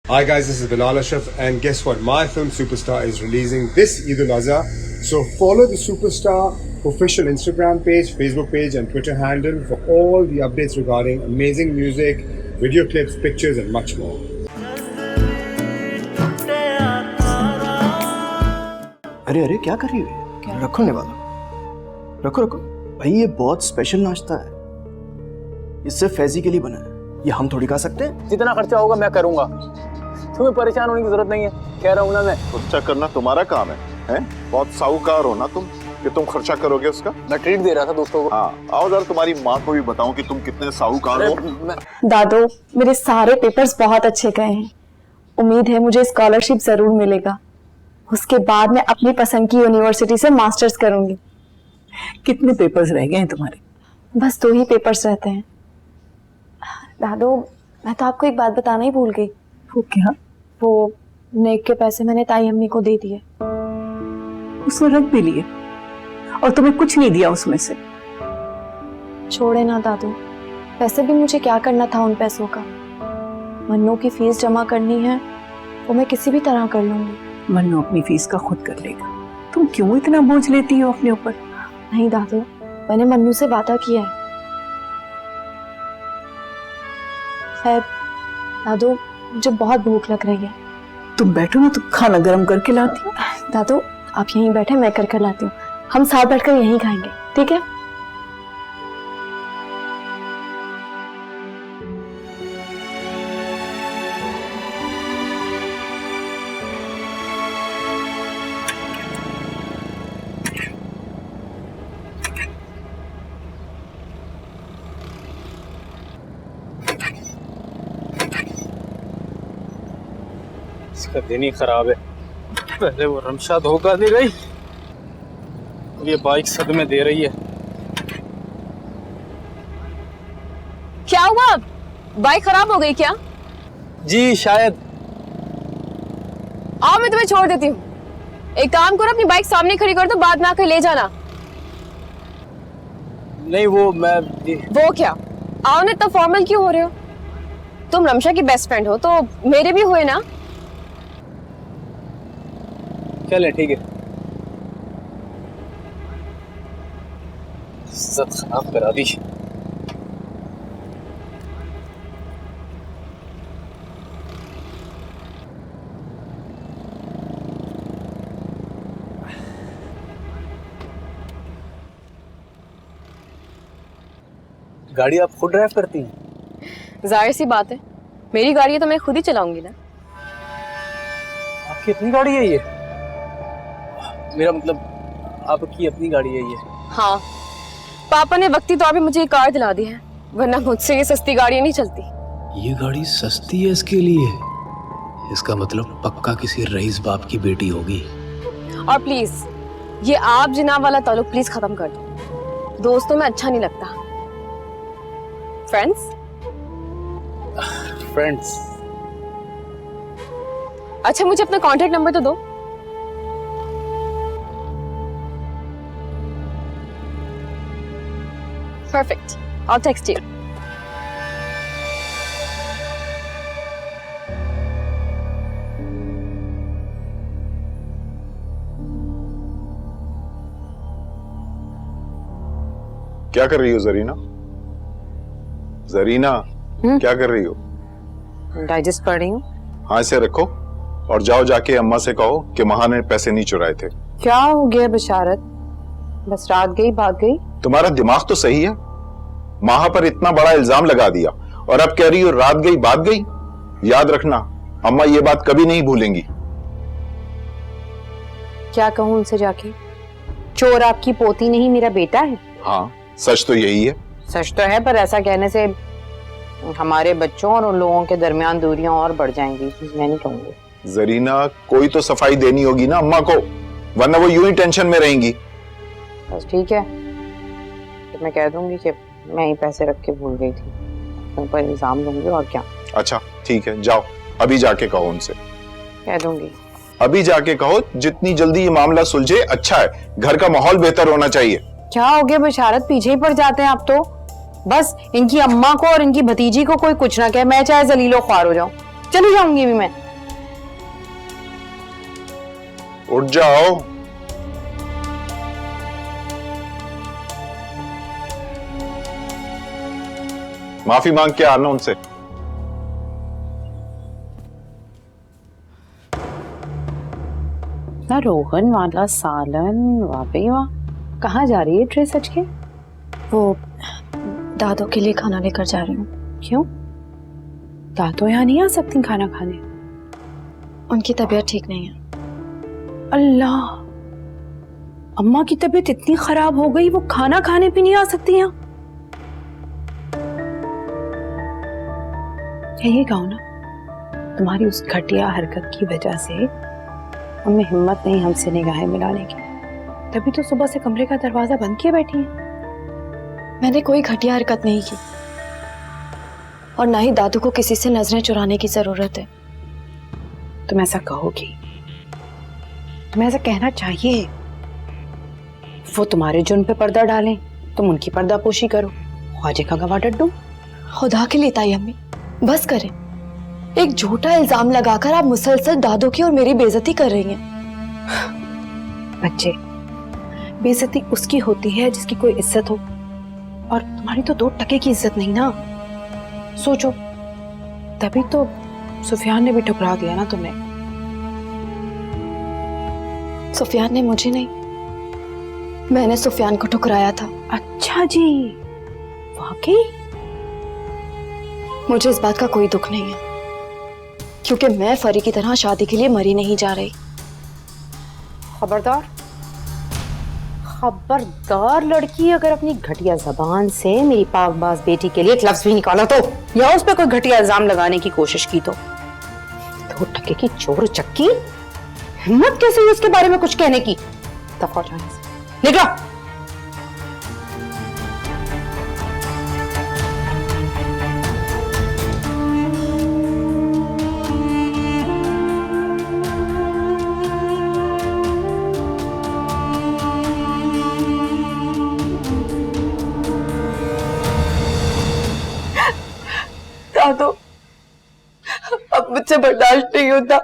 Hi guys, this is Bilal Ashraf and guess what? My film Superstar is releasing this Eid al-Adha. So follow the Superstar official Instagram page, Facebook page and Twitter handle for all the updates regarding amazing music, video clips, pictures and much more. अरे अरे क्या कर रही है? रखो ने वाला, रखो रखो भाई, ये बहुत स्पेशल नाश्ता है, ये सिर्फ फैजी के लिए बना है, ये हम थोड़ी खा सकते हैं। जितना खर्चा होगा मैं करूंगा, तुम्हें परेशान होने की जरूरत नहीं है, कह रहा हूँ ना मैं। खर्चा करना तुम्हारा काम है? बहुत साहूकार हो ना तुम कि तुम खर्चा करोगे उसका। मैं ट्रीट दे रहा था दोस्तों को। हाँ, आओ जरा तुम्हारी माँ को भी बताऊं कि तुम कितने साहूकार हो। दादू, मेरे सारे पेपर्स बहुत अच्छे गए हैं, उम्मीद है मुझे स्कॉलरशिप जरूर मिलेगा। उसके बाद मैं अपनी पसंद की यूनिवर्सिटी से मास्टर्स करूंगी। कितने पेपर्स रह गए हैं तुम्हारे? बस 2 ही पेपर्स रहते हैं। दादू, मैं तो आपको एक बात बताना ही भूल गई। वो क्या? वो नेक के पैसे मैंने ताई अम्मी को दे दिए। उसने रख भी लिए और तुम्हें कुछ नहीं दिया उसमें से? छोड़े ना दादू, वैसे भी मुझे क्या करना था उन पैसों का। मन्नू की फीस जमा करनी है, वो मैं किसी भी तरह कर लूंगी। मन्नू अपनी फीस का खुद कर लेगा, तुम क्यों इतना बोझ लेती हो अपने ऊपर? नहीं दादू, मैंने मन्नू से वादा किया है। खैर दादू, मुझे बहुत भूख लग रही है। तुम बैठो ना, तो खाना गर्म करके लाती हूँ। दादू आप यहीं बैठे, मैं कर लाती हूँ, हम साथ बैठकर यहीं खाएंगे, ठीक है? इसका दिन ही खराब है। पहले वो रमशा धोखा दे गई, ये बाइक सदमे दे रही है। क्या हुआ? बाइक खराब हो गई क्या? जी शायद। आओ मैं तुम्हें छोड़ देती हूँ। एक काम करो, अपनी बाइक सामने खड़ी कर दो, बाद में आकर ले जाना। नहीं वो मैं वो क्या? आओ ना, इतना फॉर्मल क्यों हो रहे हो? तुम रमशा की बेस्ट फ्रेंड हो तो मेरे भी हुए ना। चले ठीक है। इज्जत खराब करा दी। गाड़ी आप खुद ड्राइव करती हैं? जाहिर सी बात है, मेरी गाड़ी है तो मैं खुद ही चलाऊंगी ना। आपकी अपनी गाड़ी है ये? मेरा मतलब आपकी अपनी गाड़ी है ये? हाँ, पापा ने वक्ती तौर पे मुझे ये कार दिला दी है, वरना मुझसे ये सस्ती गाड़ियां नहीं चलती। ये गाड़ी सस्ती है इसके लिए? इसका मतलब पक्का किसी रईस बाप की बेटी होगी। और प्लीज ये आप जनाब वाला ताल्लुक प्लीज खत्म कर दो, दोस्तों में अच्छा नहीं लगता। फ्रेंड्स? फ्रेंड्स? अच्छा मुझे अपना कॉन्टेक्ट नंबर तो दो। Perfect. I'll text you. क्या कर रही हो जरीना? जरीना क्या कर रही हो? डाइजेस्ट कर रही हूँ। हाँ इसे रखो और जाओ जाके अम्मा से कहो कि महा ने पैसे नहीं चुराए थे। क्या हो गया बशारत? बस रात गई भाग गई? तुम्हारा दिमाग तो सही है, माहा पर इतना बड़ा इल्जाम लगा दिया और अब कह रही हो रात गई भाग गई। याद रखना अम्मा ये बात कभी नहीं भूलेंगी। क्या कहूँ उनसे जाके? चोर आपकी पोती नहीं मेरा बेटा है। हाँ सच तो यही है। सच तो है, पर ऐसा कहने से हमारे बच्चों और उन लोगों के दरमियान दूरियां और बढ़ जाएंगी, मैं नहीं कहूँगी। जरीना कोई तो सफाई देनी होगी ना अम्मा को, वरना वो यूं ही टेंशन में रहेंगी। बस ठीक है, तो मैं कह दूंगी कि मैं ही पैसे रख के भूल गई थी, तुम पर इल्जाम लूंगी और क्या। अच्छा ठीक है, जाओ अभी जाके कहो उनसे। कह दूंगी। अभी जाके कहो, जितनी जल्दी ये मामला सुलझे अच्छा है, घर का माहौल बेहतर होना चाहिए। क्या हो गया बशारत, पीछे ही पड़ जाते हैं आप तो। बस इनकी अम्मा को और इनकी भतीजी को कोई कुछ ना कहे, मैं चाहे जलीलो ख्वार हो जाऊं। चली जाऊंगी भी मैं। उठ जाओ। माफी मांग के आना उनसे। ना रोगन वाला सालन, वाह वाह। कहाँ जा रही है ट्रे सच के? वो दादू के लिए खाना लेकर जा रही हूँ। क्यों? दादू यहाँ नहीं आ सकती खाना खाने? उनकी तबीयत ठीक नहीं है। अल्लाह, अम्मा की तबीयत इतनी खराब हो गई वो खाना खाने भी नहीं आ सकती यहाँ? यही कहो ना, तुम्हारी उस घटिया हरकत की वजह से उनमें हिम्मत नहीं हमसे निगाहें मिलाने की, तभी तो सुबह से कमरे का दरवाजा बंद किए बैठी है। मैंने कोई घटिया हरकत नहीं की और ना ही दादू को किसी से नजरें चुराने की जरूरत है। तुम ऐसा कहोगी, तुम्हें ऐसा कहना चाहिए। वो तुम्हारे जुर्म पे पर्दा डालें, तुम उनकी पर्दापोशी करो। ख्वाजे का गवाह डड्डू। खुदा के लिए ताई अम्मी बस करें। एक झूठा इल्जाम लगाकर आप मुसलसल दादू की और मेरी बेइज्जती कर रही हैं। बच्चे, बेइज्जती उसकी होती है जिसकी कोई इज्जत हो, और तुम्हारी तो 2 टके की इज्जत नहीं ना। सोचो, तभी तो सुफियान ने भी ठुकरा दिया ना तुम्हें। सुफियान ने मुझे नहीं, मैंने सुफियान को ठुकराया था। अच्छा जी, वाकई? मुझे इस बात का कोई दुख नहीं है, क्योंकि मैं फरी की तरह शादी के लिए मरी नहीं जा रही। खबरदार, खबरदार लड़की, अगर अपनी घटिया जबान से मेरी पाकबाज बेटी के लिए एक लफ्ज भी निकाला तो, या उस पर कोई घटिया इल्जाम लगाने की कोशिश की तो 2 टके की चोर चक्की, हिम्मत कैसे हुई उसके बारे में कुछ कहने की? दफा हो जाने से, निकलो। दादू, अब मुझसे बर्दाश्त नहीं होता।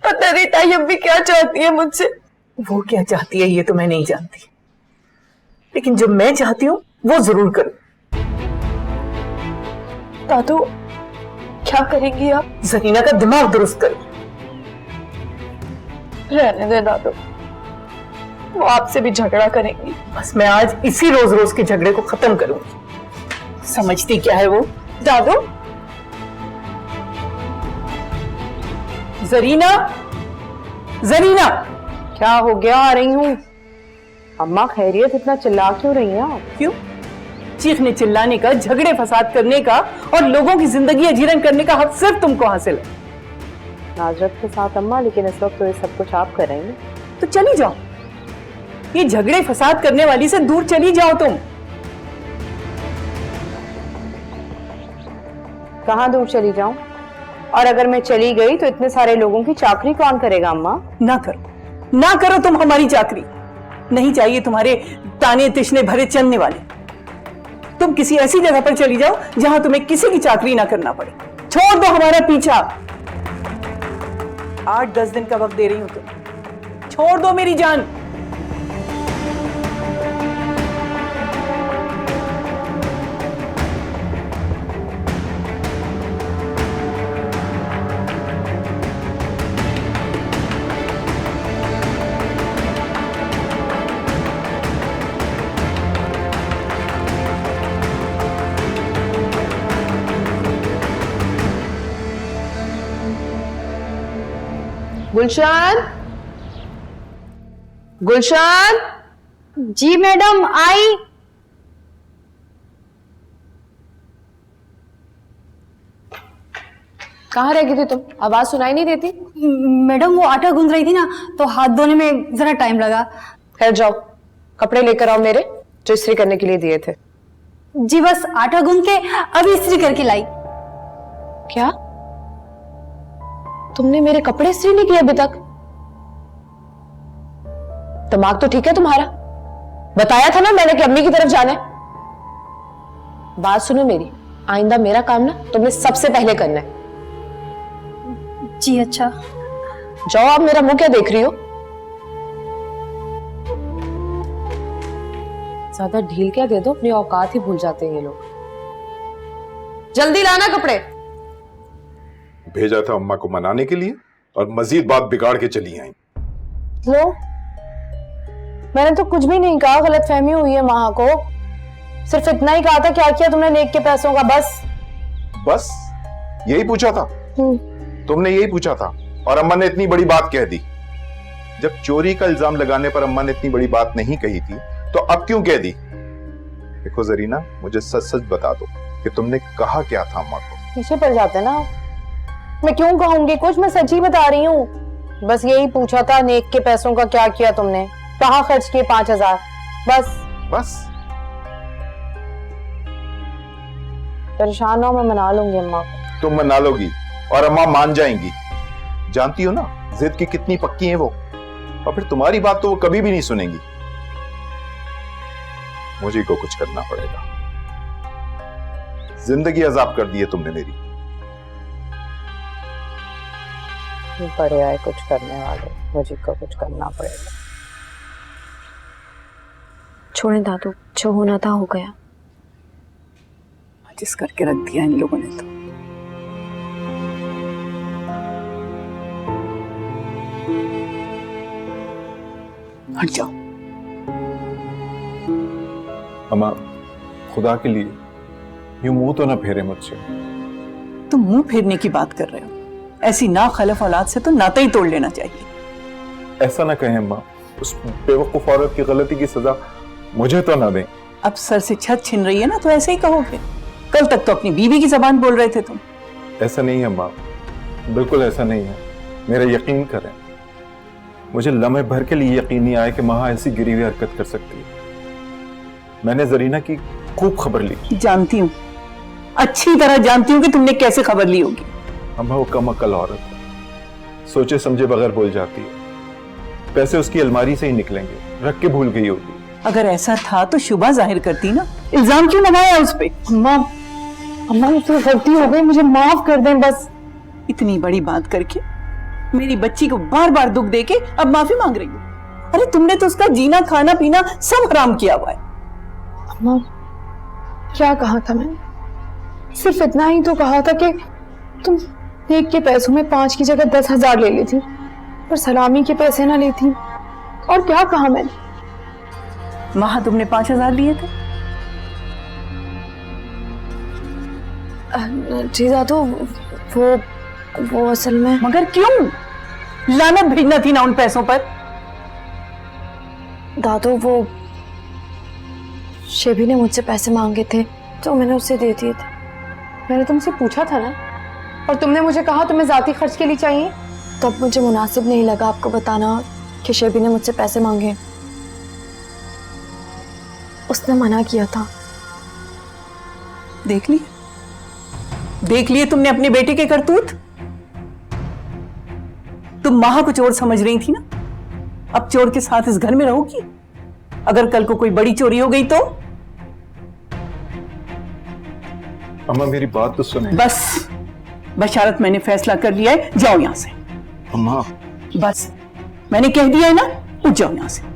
पता नहीं ताई अम्मी क्या चाहती है मुझसे। वो क्या चाहती है ये तो मैं नहीं जानती, लेकिन जो मैं चाहती हूँ वो जरूर करूँ। दादू, क्या करेंगी आप? जरीना का दिमाग दुरुस्त करो। रहने दे दादू, वो आपसे भी झगड़ा करेंगी। बस मैं आज इसी रोज रोज के झगड़े को खत्म करूंगी। समझती क्या है वो? दादू, जरीना, जरीना, क्या हो गया? आ रही हूँ। अम्मा खैरियत? इतना चिल्ला क्यों रही हैं आप? क्यों? चीखने चिल्लाने का, झगड़े फसाद करने का और लोगों की जिंदगी अजीरन करने का हक सिर्फ तुमको हासिल है। नाजरत के साथ अम्मा, लेकिन इस वक्त तो ये सब कुछ आप करेंगे। तो चली जाओ, ये झगड़े फसाद करने वाली से दूर चली जाओ तुम। कहाँ दूर चली जाऊं? और अगर मैं चली गई तो इतने सारे लोगों की चाकरी कौन करेगा अम्मा? ना करो, ना करो तुम हमारी चाकरी। नहीं चाहिए तुम्हारे ताने तिशने भरे चलने वाले। तुम किसी ऐसी जगह पर चली जाओ जहां तुम्हें किसी की चाकरी ना करना पड़े। छोड़ दो हमारा पीछा। 8-10 दिन का वक्त दे रही हूं तुम, छोड़ दो मेरी जान। गुलशान, गुलशान। जी मैडम, आई। कहाँ रह गई थी तुम? आवाज सुनाई नहीं देती? मैडम, वो आटा गूंद रही थी ना, तो हाथ धोने में जरा टाइम लगा। खैर जाओ, कपड़े लेकर आओ मेरे, जो इस्त्री करने के लिए दिए थे। जी बस आटा गूंद के अभी इस्त्री करके लाई। क्या? तुमने मेरे कपड़े इस्त्री नहीं किए अभी तक? दिमाग तो ठीक है तुम्हारा? बताया था ना मैंने कि अम्मी की तरफ जाना है। बात सुनो मेरी, आइंदा मेरा काम ना तुमने सबसे पहले करना है। जी अच्छा। जाओ, आप मेरा मुंह क्या देख रही हो? ज्यादा ढील क्या दे दो, अपनी औकात ही भूल जाते हैं ये लोग। जल्दी लाना कपड़े। भेजा था अम्मा को मनाने के लिए और मजीद बात बिगाड़ के चली आई। लो, मैंने तो कुछ भी नहीं कहा, गलतफहमी हुई है माँ को। सिर्फ इतना ही कहा था, क्या किया तुमने नेक के पैसों का, बस। बस यही पूछा था? तुमने यही पूछा था और अम्मा ने इतनी बड़ी बात कह दी। जब चोरी का इल्जाम लगाने पर अम्मा ने इतनी बड़ी बात नहीं कही थी तो अब क्यों कह दी? देखो जरीना, मुझे सच सच बता दो कि तुमने कहा क्या था अम्मा को। पीछे पड़ जाते ना, मैं क्यों कहूंगी कुछ, मैं सच ही बता रही हूँ। बस यही पूछा था, नेक के पैसों का क्या किया तुमने, कहाँ खर्च किए 5,000, बस। बस परेशान हो, मैं मना लूंगी अम्मा को। तुम मना लोगी और अम्मा मान जाएंगी। जानती हो ना जिद की कितनी पक्की है वो, और फिर तुम्हारी बात तो वो कभी भी नहीं सुनेंगी। मुझे को कुछ करना पड़ेगा। जिंदगी अजाब कर दी है तुमने मेरी। बड़े आए कुछ करने वाले, मुझे को कुछ करना पड़ेगा। छोड़े दादू, जो होना था हो गया। जिस करके रख दिया इन लोगों ने तो। हट जाओ। अम्मा, खुदा के लिए यूं मुंह तो ना फेरे मुझसे। तुम मुंह फेरने की बात कर रहे हो? ऐसी ना खलफ औलाद से तो नाता ही तोड़ लेना चाहिए। ऐसा ना कहें अम्मा, उस बेवकूफ औरत की गलती की सजा मुझे तो ना दें। अब सर से छत छिन रही है ना, तो ऐसे ही कहोगे। कल तक तो अपनी बीवी की जबान बोल रहे थे तुम। ऐसा नहीं है अम्मा, बिल्कुल ऐसा नहीं है। मेरा यकीन करें, मुझे लम्हे भर के लिए यकीन नहीं आया कि माँ ऐसी गिरी हुई हरकत कर सकती है। मैंने जरीना की खूब खबर ली। जानती हूँ, अच्छी तरह जानती हूँ कि तुमने कैसे खबर ली होगी। अम्मा वो कम अकल औरत है, सोचे समझे बगैर बोल जाती है। पैसे उसकी अलमारी से ही निकलेंगे, रख के भूल गई होगी। अगर ऐसा था तो शुबा जाहिर करती ना, इल्जाम क्यों लगाया उस पे? अम्मा मुझसे गलती हो गई, मुझे माफ कर दें बस। इतनी बड़ी बात करके मेरी बच्ची को बार बार दुख देके अब माफी मांग रही हो। अरे तुमने तो उसका जीना खाना पीना सब हराम किया हुआ है। अम्मा, क्या कहा था मैंने? सिर्फ इतना ही तो कहा था कि तुम नेक के पैसों में 5 की जगह 10,000 ले लेती, पर सलामी के पैसे ना लेती। और क्या कहा मैंने? वहां तुमने 5,000 लिए थे। जी दादू, वो असल में। मगर क्यों? लानत भेजना थी ना उन पैसों पर। दादू, वो शेबी ने मुझसे पैसे मांगे थे तो मैंने उसे दे दिए थे। मैंने तुमसे पूछा था ना, और तुमने मुझे कहा तुम्हें जाती खर्च के लिए चाहिए, तब मुझे मुनासिब नहीं लगा आपको बताना कि शेबी ने मुझसे पैसे मांगे। उसने मना किया था। देख लिए तुमने अपने बेटे के करतूत। तुम माँ को चोर समझ रही थी ना, अब चोर के साथ इस घर में रहोगी। अगर कल को कोई बड़ी चोरी हो गई तो? अम्मा मेरी बात तो सुने। बस बशारत, मैंने फैसला कर लिया है, जाओ यहां से। अम्मा, बस मैंने कह दिया है ना, उठ जाओ यहां से।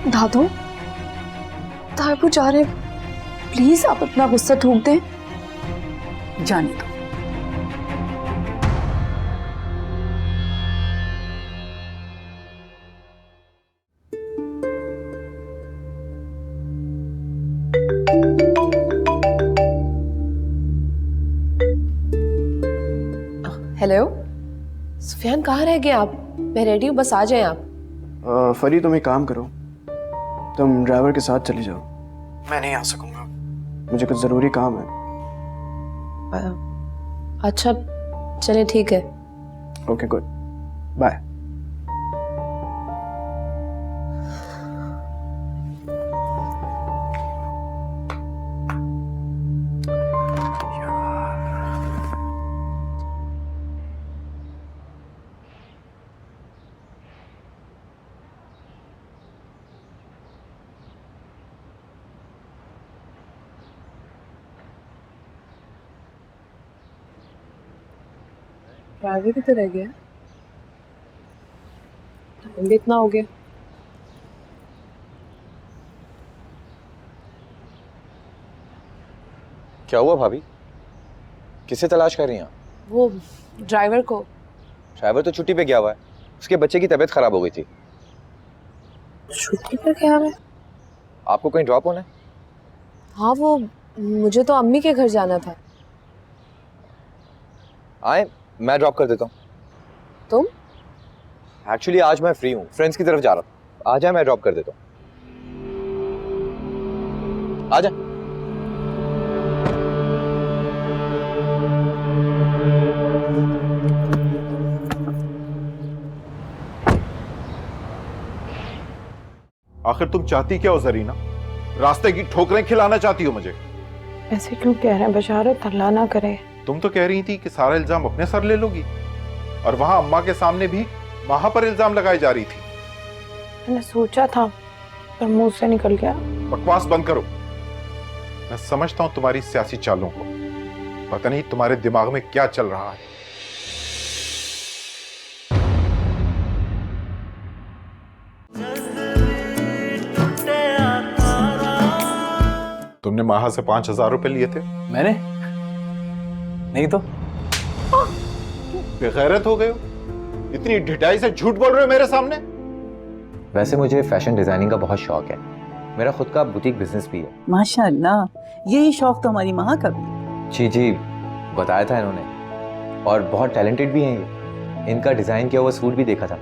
दादू, तायबू जा रहे, प्लीज आप अपना गुस्सा थूक दें। जाने दो। हेलो सुफियान, कहाँ रह गए आप? मैं रेडी हूँ, बस आ जाएं आप। फरी, तुम एक काम करो, तुम ड्राइवर के साथ चली जाओ। मैं नहीं आ सकूंगा, मुझे कुछ जरूरी काम है। अच्छा चले, ठीक है। Okay, good, bye. ड्राइवर की तरह गया, टाइम भी इतना हो गया। क्या हुआ भाभी? किसे तलाश कर रही हैं? वो ड्राइवर को। ड्राइवर तो छुट्टी पे गया हुआ है, उसके बच्चे की तबीयत खराब हो गई थी। छुट्टी पर गया है? आपको कहीं ड्रॉप होना है? हाँ, वो मुझे तो अम्मी के घर जाना था। आए, मैं ड्रॉप कर देता हूँ। तुम? एक्चुअली आज मैं फ्री हूँ, फ्रेंड्स की तरफ जा रहा हूँ। आ जाए, मैं ड्रॉप कर देता हूँ। आ जा। आखिर तुम चाहती क्या हो जरीना? रास्ते की ठोकरें खिलाना चाहती हो मुझे? ऐसे क्यों कह रहे हैं बशारत, अल्लाह ना करे। तुम तो कह रही थी कि सारा इल्जाम अपने सर ले लोगी, और वहां अम्मा के सामने भी वहां पर इल्जाम लगाई जा रही थी। मैंने सोचा था पर मुंह से निकल गया। बकवास बंद करो। मैं समझता हूं तुम्हारी सियासी चालों को। पता नहीं तुम्हारे दिमाग में क्या चल रहा है। तुमने माहा से 5,000 रुपए लिए थे। मैंने नहीं तो। बेगैरत हो गए हो, इतनी ढिठाई से झूठ बोल रहे हो मेरे सामने। वैसे मुझे फैशन डिजाइनिंग का बहुत शौक है, मेरा खुद का बुटीक बिजनेस भी है। माशाल्लाह, यही शौक तो हमारी माँ का भी है। जी जी, बताया था इन्होंने, और बहुत टैलेंटेड भी हैं ये। इनका डिजाइन किया हुआ सूट भी देखा था।